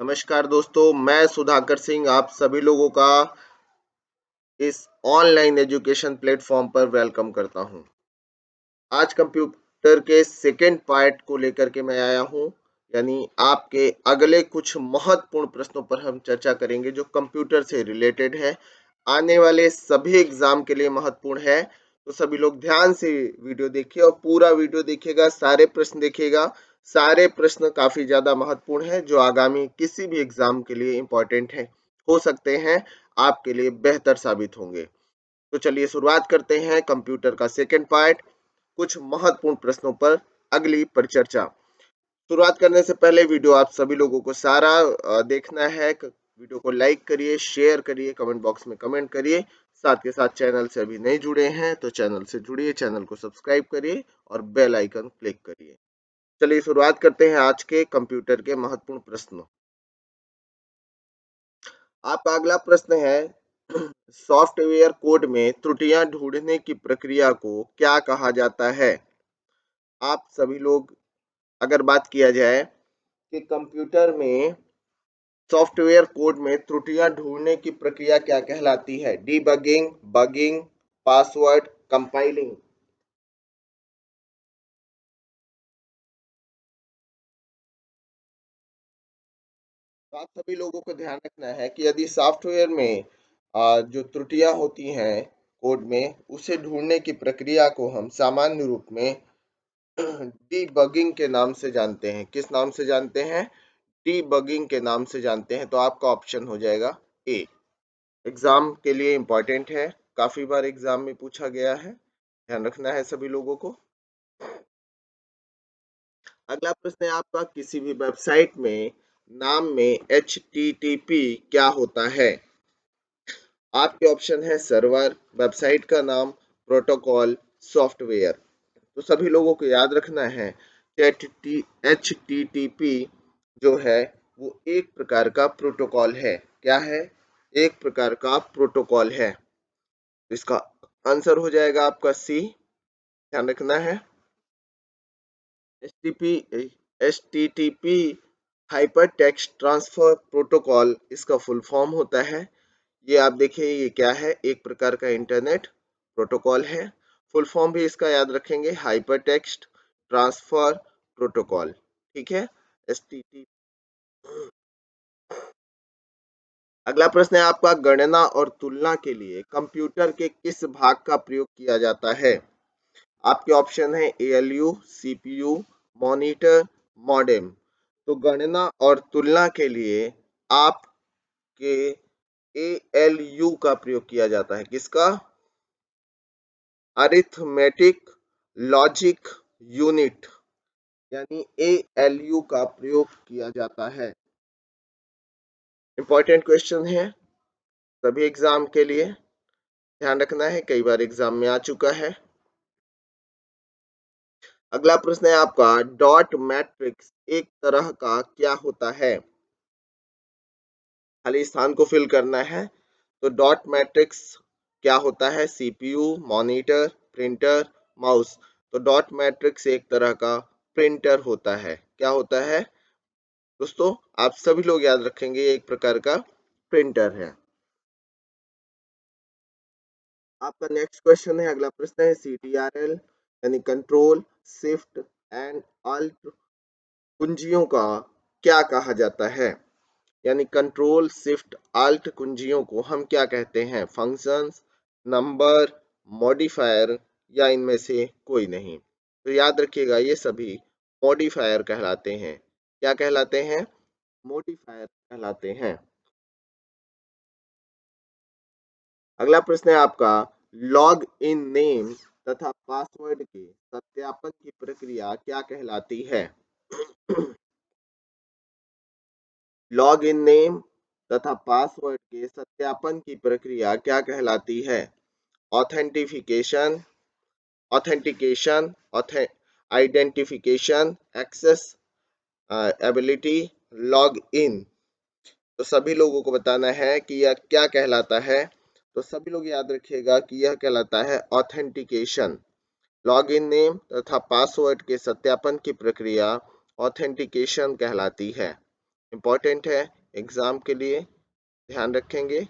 नमस्कार दोस्तों, मैं सुधाकर सिंह आप सभी लोगों का इस ऑनलाइन एजुकेशन प्लेटफॉर्म पर वेलकम करता हूं। आज कंप्यूटर के सेकेंड पार्ट को लेकर के मैं आया हूं, यानी आपके अगले कुछ महत्वपूर्ण प्रश्नों पर हम चर्चा करेंगे जो कंप्यूटर से रिलेटेड है, आने वाले सभी एग्जाम के लिए महत्वपूर्ण है। तो सभी लोग ध्यान से वीडियो देखिए और पूरा वीडियो देखिएगा, सारे प्रश्न देखिएगा। सारे प्रश्न काफी ज्यादा महत्वपूर्ण है जो आगामी किसी भी एग्जाम के लिए इम्पोर्टेंट है, हो सकते हैं आपके लिए बेहतर साबित होंगे। तो चलिए शुरुआत करते हैं कंप्यूटर का सेकेंड पार्ट, कुछ महत्वपूर्ण प्रश्नों पर अगली परिचर्चा। शुरुआत करने से पहले वीडियो आप सभी लोगों को सारा देखना है। वीडियो को लाइक करिए, शेयर करिए, कमेंट बॉक्स में कमेंट करिए। साथ के साथ चैनल से अभी नहीं जुड़े हैं तो चैनल से जुड़िए, चैनल को सब्सक्राइब करिए और बेल आइकन क्लिक करिए। चलिए शुरुआत करते हैं आज के कंप्यूटर के महत्वपूर्ण प्रश्नों। आपका अगला प्रश्न है सॉफ्टवेयर कोड में त्रुटियां ढूंढने की प्रक्रिया को क्या कहा जाता है। आप सभी लोग, अगर बात किया जाए कि कंप्यूटर में सॉफ्टवेयर कोड में त्रुटियां ढूंढने की प्रक्रिया क्या कहलाती है? Debugging, bugging, password, compiling. तो आप सभी लोगों को ध्यान रखना है कि यदि सॉफ्टवेयर में जो त्रुटियां होती हैं कोड में, उसे ढूंढने की प्रक्रिया को हम सामान्य रूप में डीबगिंग के नाम से जानते हैं। किस नाम से जानते हैं? डीबगिंग के नाम से जानते हैं। तो आपका ऑप्शन हो जाएगा ए। एग्जाम के लिए इम्पोर्टेंट है, काफी बार एग्जाम में पूछा गया है, ध्यान रखना है सभी लोगों को। अगला प्रश्न है आपका, किसी भी वेबसाइट में नाम में HTTP क्या होता है? आपके ऑप्शन है सर्वर, वेबसाइट का नाम, प्रोटोकॉल, सॉफ्टवेयर। तो सभी लोगों को याद रखना है कि HTTP जो है वो एक प्रकार का प्रोटोकॉल है। क्या है? एक प्रकार का प्रोटोकॉल है। इसका आंसर हो जाएगा आपका सी, ध्यान रखना है। HTTP hyper text transfer protocol इसका फुल फॉर्म होता है। ये आप देखिए, ये क्या है? एक प्रकार का इंटरनेट प्रोटोकॉल है। फुल फॉर्म भी इसका याद रखेंगे, हाइपर टेक्स्ट ट्रांसफर प्रोटोकॉल। ठीक है, HTTP। अगला प्रश्न है आपका, गणना और तुलना के लिए कंप्यूटर के किस भाग का प्रयोग किया जाता है? आपके ऑप्शन है ALU, CPU, मॉनिटर, मॉडेम। तो गणना और तुलना के लिए आपके ALU का प्रयोग किया जाता है। किसका? अरिथमेटिक लॉजिक यूनिट, यानी ALU का प्रयोग किया जाता है। इंपॉर्टेंट क्वेश्चन है सभी एग्जाम के लिए, ध्यान रखना है, कई बार एग्जाम में आ चुका है। अगला प्रश्न है आपका, डॉट मैट्रिक्स एक तरह का क्या होता है? खाली स्थान को फिल करना है। तो डॉट मैट्रिक्स क्या होता है? CPU, monitor, printer, mouse. तो डॉट मैट्रिक्स एक तरह का प्रिंटर होता है। क्या होता है दोस्तों? आप सभी लोग याद रखेंगे, ये एक प्रकार का प्रिंटर है। आपका नेक्स्ट क्वेश्चन है, अगला प्रश्न है, CTRL यानी कंट्रोल शिफ्ट एंड अल्ट कुंजियों का क्या कहा जाता है? यानी कंट्रोल शिफ्ट अल्ट कुंजियों को हम क्या कहते हैं? फंक्शंस, नंबर, मॉडिफायर या इनमें से कोई नहीं? तो याद रखिएगा, ये सभी मॉडिफायर कहलाते हैं। क्या कहलाते हैं? मॉडिफायर कहलाते हैं। अगला प्रश्न है आपका, लॉग इन नेम तथा पासवर्ड के सत्यापन की प्रक्रिया क्या कहलाती है? लॉग इन नेम तथा पासवर्ड के सत्यापन की प्रक्रिया क्या कहलाती है? Authentification, authentication, identification, access ability, log in. तो सभी लोगों को बताना है कि यह क्या कहलाता है। तो सभी लोग याद रखिएगा कि यह कहलाता है ऑथेंटिकेशन। लॉग इन नेम तथा पासवर्ड के सत्यापन की प्रक्रिया ऑथेंटिकेशन कहलाती है। इम्पोर्टेंट है एग्जाम के लिए, ध्यान रखेंगे,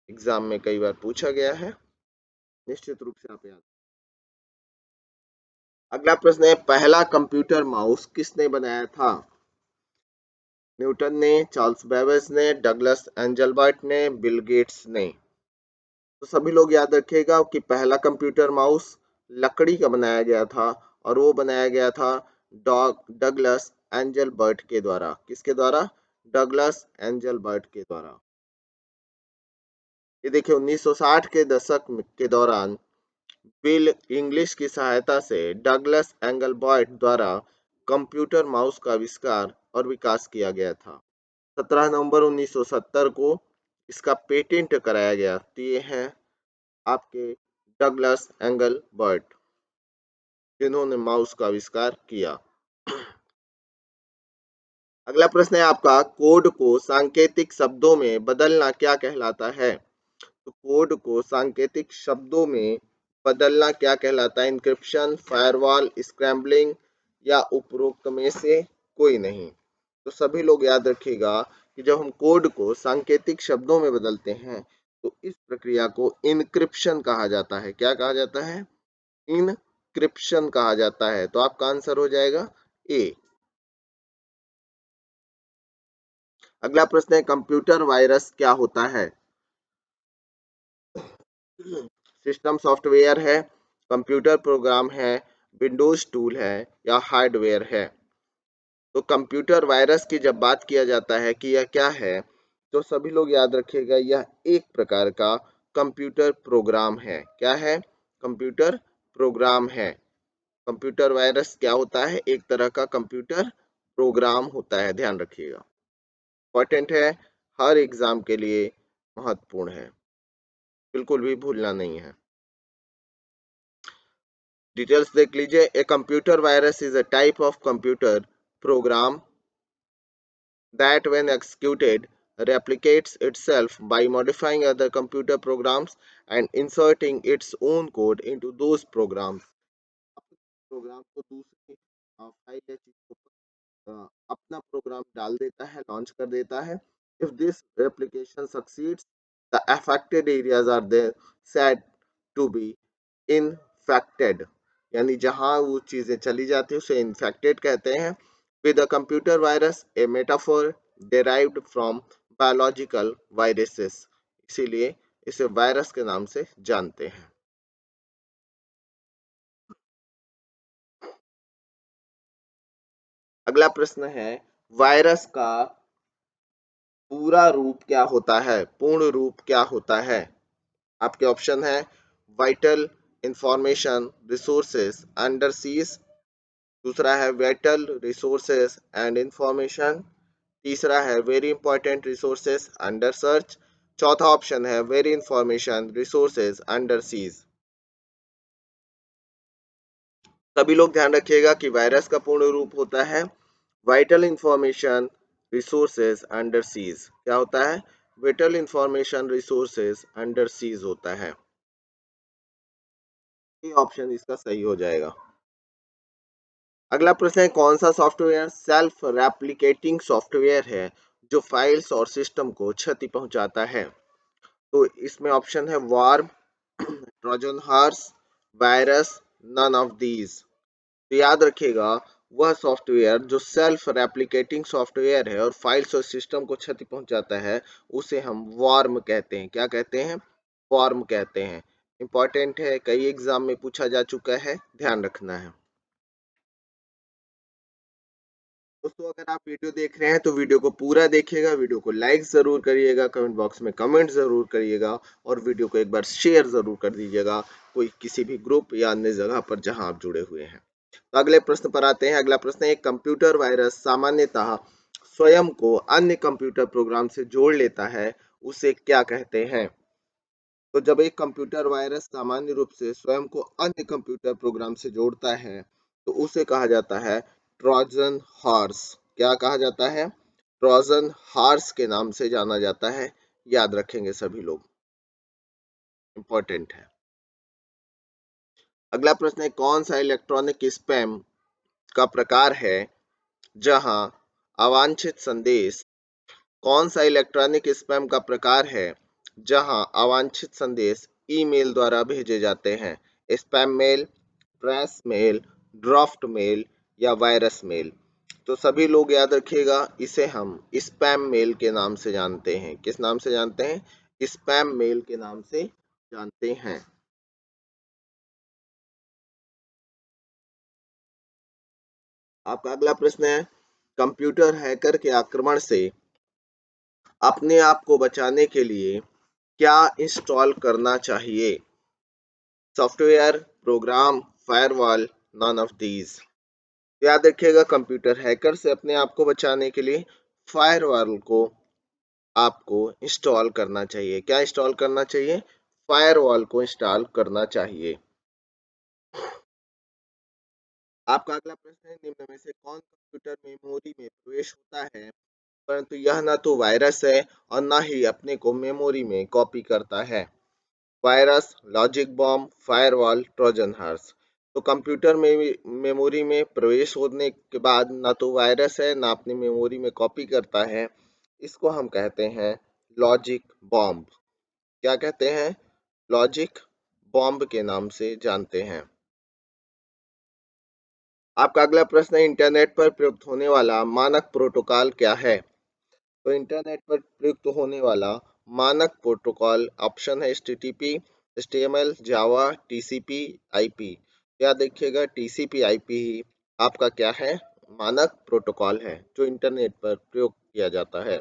एग्जाम में कई बार पूछा गया है, निश्चित रूप से आप याद। अगला प्रश्न है, पहला कंप्यूटर माउस किसने बनाया था? न्यूटन ने, चार्ल्स बेबेज ने, डगलस एंजलबर्ट ने, बिल गेट्स ने। तो सभी लोग याद रखिएगा कि पहला कंप्यूटर माउस लकड़ी का बनाया गया था और वो बनाया गया था डगलस एंजलबर्ट के द्वारा। किसके द्वारा? डगलस एंजलबर्ट के द्वारा। ये देखिए 1960 के दशक के दौरान बिल इंग्लिश की सहायता से डगलस एंगलबर्ट द्वारा कंप्यूटर माउस का आविष्कार और विकास किया गया था। 17 नवंबर 1970 को इसका पेटेंट कराया गया। तो ये हैं आपके डगलस एंगलबर्ट, जिन्होंने माउस का आविष्कार किया। अगला प्रश्न है आपका, कोड को सांकेतिक शब्दों में बदलना क्या कहलाता है? तो कोड को सांकेतिक शब्दों में बदलना क्या कहलाता है? इंक्रिप्शन, फायरवॉल, स्क्रैम्बलिंग या उपरोक्त में से कोई नहीं। तो सभी लोग याद रखिएगा कि जब हम कोड को सांकेतिक शब्दों में बदलते हैं तो इस प्रक्रिया को इनक्रिप्शन कहा जाता है। क्या कहा जाता है? इनक्रिप्शन कहा जाता है। तो आपका आंसर हो जाएगा ए। अगला प्रश्न है, कंप्यूटर वायरस क्या होता है? सिस्टम सॉफ्टवेयर है, कंप्यूटर प्रोग्राम है, विंडोज टूल है या हार्डवेयर है? तो कंप्यूटर वायरस की जब बात किया जाता है कि यह क्या है, तो सभी लोग याद रखिएगा यह एक प्रकार का कंप्यूटर प्रोग्राम है। क्या है? कंप्यूटर प्रोग्राम है। कंप्यूटर वायरस क्या होता है? एक तरह का कंप्यूटर प्रोग्राम होता है, ध्यान रखिएगा, इंपॉर्टेंट है, हर एग्जाम के लिए महत्वपूर्ण है, बिल्कुल भी भूलना नहीं है। डिटेल्स देख लीजिए। A computer virus is a type of computer program that when executed replicates itself by modifying other computer programs and inserting its own code into those programs। Program को दूसरी फाइल या चीज को अपना प्रोग्राम डाल देता है, लॉन्च कर देता है। If this replication succeeds, the affected areas are there said to be infected, यानी जहां वो चीजें चली जाती है उसे इन्फेक्टेड कहते हैं। With a computer virus A metaphor derived from biological viruses, इसीलिए इसे वायरस के नाम से जानते हैं। अगला प्रश्न है, वायरस का पूरा रूप क्या होता है? पूर्ण रूप क्या होता है? आपके ऑप्शन है, vital information resources under seize, दूसरा है वाइटल रिसोर्सेज एंड इंफॉर्मेशन, तीसरा है very important resources under search, चौथा ऑप्शन है very information resources under seize. सभी लोग ध्यान रखिएगा कि वायरस का पूर्ण रूप होता है vital information resources under seize. क्या होता है? Vital information resources under seize होता है। ये ऑप्शन इसका सही हो जाएगा। अगला प्रश्न है, कौन सा सॉफ्टवेयर सेल्फ रेप्लिकेटिंग सॉफ्टवेयर है जो फाइल्स और सिस्टम को क्षति पहुंचाता है? तो इसमें ऑप्शन है worm, Trojan horse, virus, none of these. तो याद रखिएगा, वह सॉफ्टवेयर जो सेल्फ रेप्लिकेटिंग सॉफ्टवेयर है और फाइल्स और सिस्टम को क्षति पहुंचाता है उसे हम वार्म कहते हैं। क्या कहते हैं? वार्म कहते हैं। इंपॉर्टेंट है, कई एग्जाम में पूछा जा चुका है, ध्यान रखना है। दोस्तों अगर आप वीडियो देख रहे हैं तो वीडियो को पूरा देखिएगा, वीडियो को लाइक ज़रूर करिएगा, कमेंट बॉक्स में कमेंट ज़रूर करिएगा और वीडियो को एक बार शेयर ज़रूर कर दीजिएगा कोई किसी भी ग्रुप या अन्य जगह पर जहां आप जुड़े हुए हैं। तो अगले प्रश्न पर आते हैं। अगला प्रश्न है, एक कंप्यूटर वायरस सामान्यतः स्वयं को अन्य कंप्यूटर प्रोग्राम से जोड़ लेता है, उसे क्या कहते हैं? तो जब एक कंप्यूटर वायरस सामान्य रूप से स्वयं को अन्य कंप्यूटर प्रोग्राम से जोड़ता है तो उसे कहा जाता है ट्रोजन हॉर्स। क्या कहा जाता है? ट्रोजन हॉर्स के नाम से जाना जाता है, याद रखेंगे सभी लोग, इंपॉर्टेंट है। अगला प्रश्न है, कौन सा इलेक्ट्रॉनिक स्पैम का प्रकार है जहां अवांछित संदेश कौन सा इलेक्ट्रॉनिक स्पैम का प्रकार है जहां अवांछित संदेश ईमेल द्वारा भेजे जाते हैं? Spam mail, trash mail, draft mail या वायरस मेल? तो सभी लोग याद रखिएगा, इसे हम स्पैम मेल के नाम से जानते हैं। किस नाम से जानते हैं? स्पैम मेल के नाम से जानते हैं। आपका अगला प्रश्न है, कंप्यूटर हैकर के आक्रमण से अपने आप को बचाने के लिए क्या इंस्टॉल करना चाहिए? Software, program, firewall, none of these? याद रखिएगा, कंप्यूटर हैकर से अपने आप को बचाने के लिए फायरवॉल को आपको इंस्टॉल करना चाहिए। क्या इंस्टॉल करना चाहिए? फायरवॉल को इंस्टॉल करना चाहिए। आपका अगला प्रश्न है, निम्न में से कौन कंप्यूटर मेमोरी में प्रवेश होता है परंतु यह न तो वायरस है और न ही अपने को मेमोरी में कॉपी करता है? Virus, logic bomb, firewall, Trojan horse? तो कंप्यूटर में मेमोरी में प्रवेश होने के बाद ना तो वायरस है ना अपनी मेमोरी में कॉपी करता है, इसको हम कहते हैं लॉजिक बॉम्ब। क्या कहते हैं? लॉजिक बॉम्ब के नाम से जानते हैं। आपका अगला प्रश्न है, इंटरनेट पर प्रयुक्त होने वाला मानक प्रोटोकॉल क्या है? तो इंटरनेट पर प्रयुक्त होने वाला मानक प्रोटोकॉल ऑप्शन है HTTP, HTML, जावा, TCP, IP। याद रखिएगा, TCP IP ही आपका क्या है? मानक प्रोटोकॉल है जो इंटरनेट पर प्रयोग किया जाता है।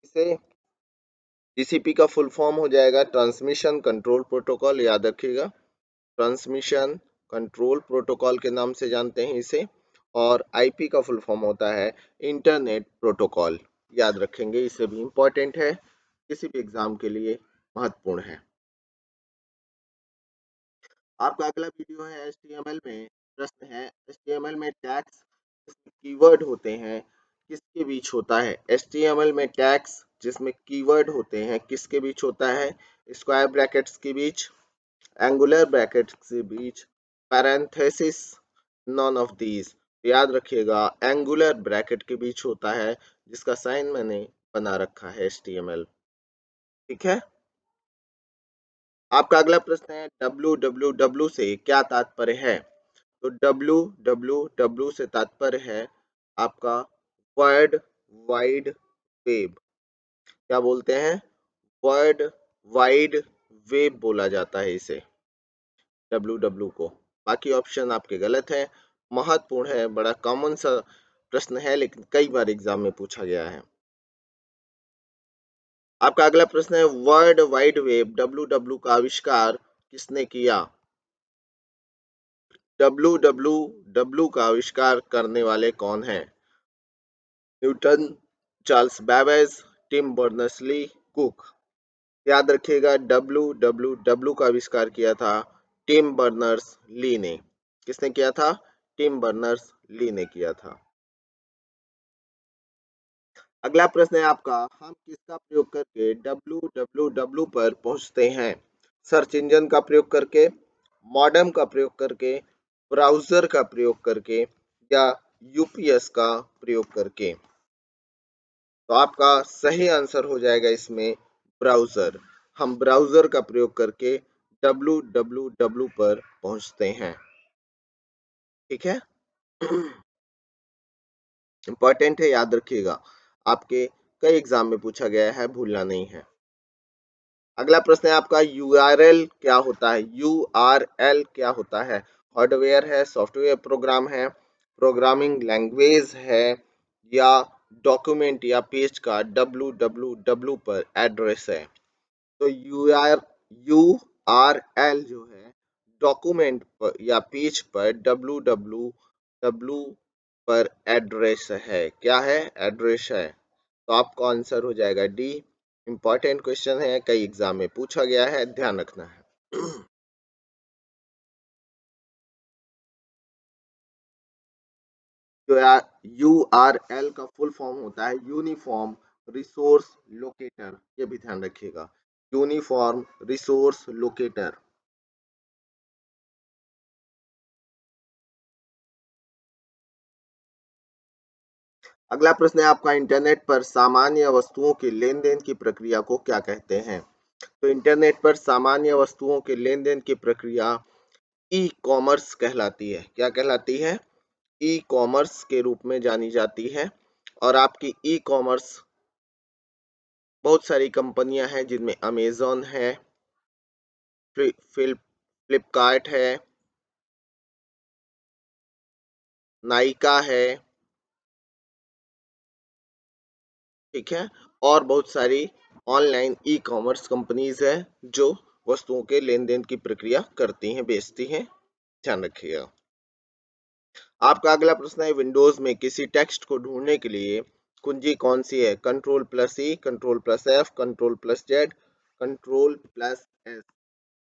इसे TCP का फुल फॉर्म हो जाएगा ट्रांसमिशन कंट्रोल प्रोटोकॉल। याद रखिएगा, ट्रांसमिशन कंट्रोल प्रोटोकॉल के नाम से जानते हैं इसे। और IP का फुल फॉर्म होता है इंटरनेट प्रोटोकॉल। याद रखेंगे, इसे भी इम्पोर्टेंट है, किसी भी एग्जाम के लिए महत्वपूर्ण है। आपका अगला वीडियो है HTML में। प्रश्न है, HTML में टैग्स कीवर्ड होते हैं किसके बीच होता है? HTML में टैग्स जिसमें कीवर्ड होते हैं किसके बीच होता है? स्क्वायर ब्रैकेट्स के बीच, एंगुलर ब्रैकेट्स के बीच, पैरेंथेसिस, नॉन ऑफ दीज? याद रखिएगा, एंगुलर ब्रैकेट के बीच होता है, जिसका साइन मैंने बना रखा है HTML। ठीक है। आपका अगला प्रश्न है, www से क्या तात्पर्य है? तो www से तात्पर्य है आपका वर्ल्ड वाइड वेब। क्या बोलते हैं? वर्ल्ड वाइड वेब बोला जाता है इसे, www को। बाकी ऑप्शन आपके गलत है। महत्वपूर्ण है, बड़ा कॉमन सा प्रश्न है, लेकिन कई बार एग्जाम में पूछा गया है। आपका अगला प्रश्न है, वर्ल्ड वाइड वेब www का आविष्कार किसने किया? www का आविष्कार करने वाले कौन हैं? Newton, Charles Babbage, Tim Berners-Lee, Cook? याद रखिएगा, www का आविष्कार किया था टिम बर्नर्स-ली ने। किसने किया था? टिम बर्नर्स-ली ने किया था। अगला प्रश्न है आपका, हम किसका प्रयोग करके www पर पहुंचते हैं? सर्च इंजन का प्रयोग करके, मॉडेम का प्रयोग करके, ब्राउजर का प्रयोग करके या यूपीएस का प्रयोग करके? तो आपका सही आंसर हो जाएगा इसमें ब्राउजर। हम ब्राउजर का प्रयोग करके www पर पहुंचते हैं। ठीक है। इंपॉर्टेंट है, याद रखिएगा, आपके कई एग्जाम में पूछा गया है, भूलना नहीं है। अगला प्रश्न है आपका, यूआरएल क्या होता है? यूआरएल क्या होता है? हार्डवेयर है, सॉफ्टवेयर प्रोग्राम है, प्रोग्रामिंग लैंग्वेज है या डॉक्यूमेंट या पेज का www पर एड्रेस है? तो यूआरएल जो है डॉक्यूमेंट पर या पेज पर www पर एड्रेस है। क्या है? एड्रेस है। तो आपका आंसर हो जाएगा डी। इंपॉर्टेंट क्वेश्चन है, कई एग्जाम में पूछा गया है, ध्यान रखना है। जो यूआरएल का फुल फॉर्म होता है यूनिफॉर्म रिसोर्स लोकेटर, ये भी ध्यान रखिएगा, यूनिफॉर्म रिसोर्स लोकेटर। अगला प्रश्न है आपका, इंटरनेट पर सामान्य वस्तुओं के लेन देन की प्रक्रिया को क्या कहते हैं? तो इंटरनेट पर सामान्य वस्तुओं के लेन देन की प्रक्रिया ई कॉमर्स कहलाती है। क्या कहलाती है? ई कॉमर्स के रूप में जानी जाती है। और आपकी ई कॉमर्स बहुत सारी कंपनियां हैं, जिनमें अमेजॉन है, फ्लिपकार्ट है, नाइका है, ठीक है, और बहुत सारी ऑनलाइन ई कॉमर्स कंपनीज है जो वस्तुओं के लेन देन की प्रक्रिया करती हैं, बेचती हैं। ध्यान रखिएगा। आपका अगला प्रश्न है, विंडोज में किसी टेक्स्ट को ढूंढने के लिए कुंजी कौन सी है? Control plus E, control plus F, control plus Z, control plus S.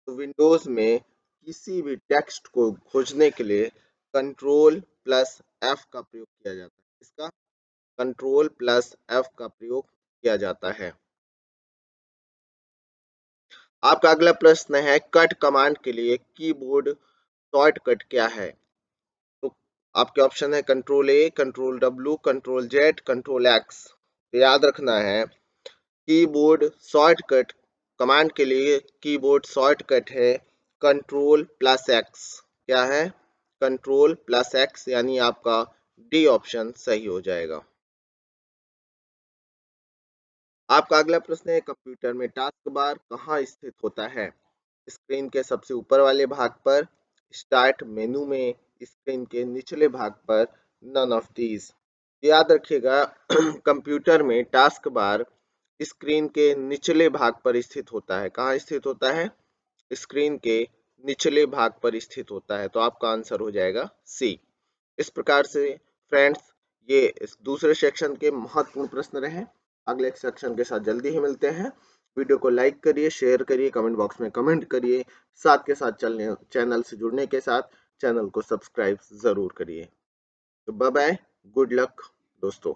तो विंडोज में किसी भी टेक्स्ट को खोजने के लिए कंट्रोल प्लस एफ का प्रयोग किया जाता है। इसका कंट्रोल प्लस एफ का प्रयोग किया जाता है। आपका अगला प्रश्न है, कट कमांड के लिए कीबोर्ड शॉर्टकट क्या है? तो आपके ऑप्शन है कंट्रोल ए, control W, control Z, control x. तो याद रखना है, कीबोर्ड शॉर्टकट कमांड के लिए कीबोर्ड शॉर्टकट है कंट्रोल प्लस एक्स। क्या है? कंट्रोल प्लस एक्स, यानी आपका डी ऑप्शन सही हो जाएगा। आपका अगला प्रश्न है, कंप्यूटर में टास्क बार कहाँ स्थित होता है? स्क्रीन के सबसे ऊपर वाले भाग पर, स्टार्ट मेनू में, स्क्रीन के निचले भाग पर, नन ऑफ दीज। याद रखिएगा कंप्यूटर में टास्क बार स्क्रीन के निचले भाग पर स्थित होता है। कहाँ स्थित होता है? स्क्रीन के निचले भाग पर स्थित होता है। तो आपका आंसर हो जाएगा सी। इस प्रकार से फ्रेंड्स, ये इस दूसरे सेक्शन के महत्वपूर्ण प्रश्न रहे। अगले सेक्शन के साथ जल्दी ही मिलते हैं। वीडियो को लाइक करिए, शेयर करिए, कमेंट बॉक्स में कमेंट करिए। साथ के साथ चलने चैनल से जुड़ने के साथ चैनल को सब्सक्राइब जरूर करिए। तो बाय बाय, गुड लक दोस्तों।